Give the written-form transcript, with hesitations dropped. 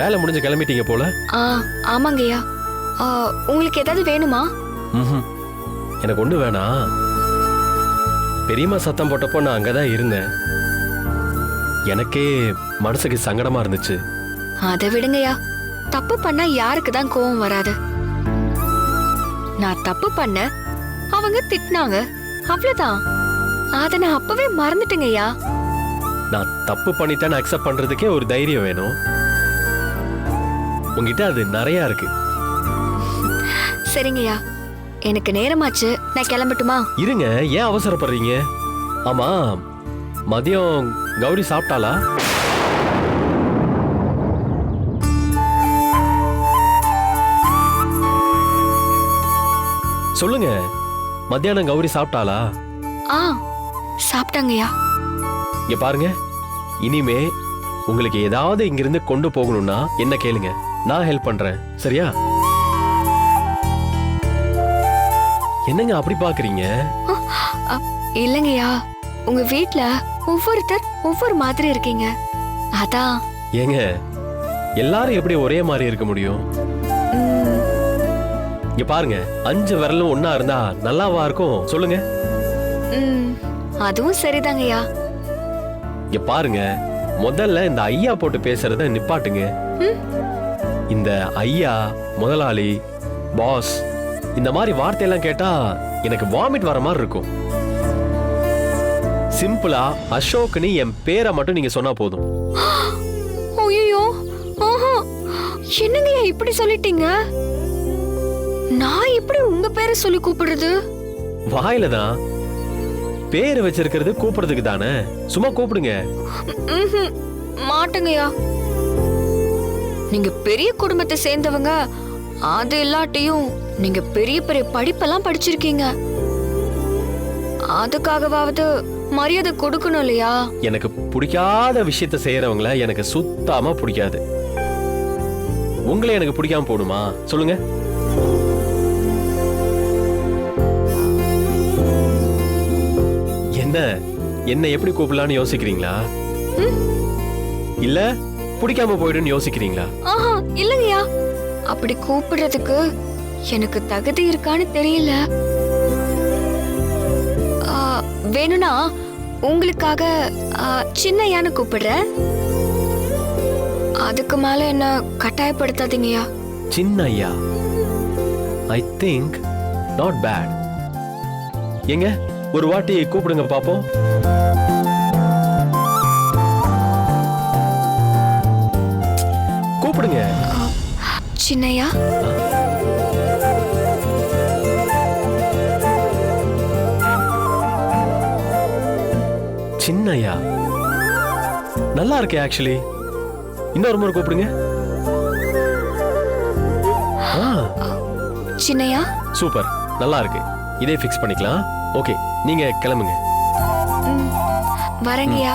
வேலை முடிஞ்சு கிளம்பிட்டீங்க போல. ஆமாங்கய்யா. உங்களுக்கு ஏதாவது வேணுமா? எனக்கு ஒண்ணு வேணாம். பெரியம்மா சத்தம் போட்டப்போ நான் அங்கதான் இருந்தேன். எனக்கே மனசுக்கு சங்கடமா இருந்துச்சு. அதை விடுங்கய்யா. தப்பு பண்ணா யாருக்கு தான் கோவம் வராது? நான் தப்பு பண்ண, அவங்க திட்டினாங்க, அவ்வளவுதான். அத நான் அப்பவே மறந்துட்டேங்கய்யா. நான் தப்பு பண்ணிட்டேன்னு அக்செப்ட் பண்றதுக்கே ஒரு தைரியம் வேணும். உங்ககிட்ட அது நிறைய இருக்கு. சரிங்கய்யா, எனக்கு நேரமாச்சு, நான் கிளம்பட்டுமா? இருங்க, ஏன் அவசரப்படுறீங்க? ஆமா, மதியம் கௌரி சாப்பிட்டாளா? சொல்லுங்க, மத்தியானம் கௌரி சாப்பிட்டாளா? சாப்பிட்டாங்கய்யா. இங்க பாருங்க, இனிமே உங்களுக்கு ஏதாவது இங்கிருந்து கொண்டு போகணும்னா என்ன கேளுங்க, நான் ஹெல்ப் பண்றேன். சரியா? என்னங்க அப்படி பாக்குறீங்க? இல்லங்கய்யா, உங்க வீட்ல ஒவ்வொருத்தர் ஒவ்வொரு மாதிரி இருக்கீங்க, அதான். ஏங்க, எல்லாரும் எப்படி ஒரே மாதிரி இருக்க முடியும்? இங்க பாருங்க, 5 விரலும் ஒன்னா இருந்தா நல்லாவா இருக்கும்? சொல்லுங்க. அதுவும் சரிதாங்கய்யா. இங்க பாருங்க, முதல்ல இந்த ஐயா போட்டு பேசுறத நிப்பாட்டுங்க. இந்த ஐயா, முதலாளி, பாஸ், இந்த மாதிரி வார்த்தையெல்லாம் கேட்டா எனக்கு வாமிட் வர மாதிரி இருக்கும். சிம்பிளா அசோக்னு என் பேரை மட்டும் நீங்க சொன்னா போதும். ஐயோ, என்னங்கய்யா இப்படி சொல்லிட்டீங்க? நான் எப்படி உங்க பேரை சொல்லி கூப்பிடுறது? வாயில தான். பேரு வச்சிருக்கிறது கூப்பிடுறதுக்கு தானே, சும்மா கூப்பிடுங்க. மாட்டேங்கய்யா. நீங்க பெரிய குடும்பத்தை சேர்ந்தவங்க, அது இல்லாட்டியும் நீங்க பெரிய பெரிய படிப்பெல்லாம் படிச்சிருக்கீங்க, அதுக்காகவாவது மரியாதை கொடுக்கணும் இல்லையா? எனக்கு பிடிக்காத விஷயத்த செய்யறவங்கள எனக்கு சுத்தமா பிடிக்காது. உங்களை எனக்கு பிடிக்காம போடுமா சொல்லுங்க? என்ன என்ன எப்படி கூப்பிடலான்னு யோசிக்கிறீங்களா? இல்ல பிடிக்காம போயிடுன்னு யோசிக்கிறீங்களா? இல்லங்கய்யா, அப்படி கூப்பிடுறதுக்கு எனக்கு தகுதி இருக்கான்னு தெரியல. வேணும்னா உங்களுக்காக சின்னையான்னு கூப்பிடுறேன். அதுக்கு மேல என்ன கட்டாயப்படுத்தாதீங்கய்யா. Chinnaiya, I think not bad. எங்க ஒரு வாட்டி கூப்பிடுங்க பாப்போம். கூப்பிடுங்க. சின்னையா. சின்னையா நல்லா இருக்கே ஆக்சுவலி. இன்னொரு முறை கூப்பிடுங்க. சின்னையா. சூப்பர், நல்லா இருக்கு. இதே ஃபிக்ஸ் பண்ணிக்கலாம். ஓகே, நீங்க கிளம்புங்க. வரங்கய்யா.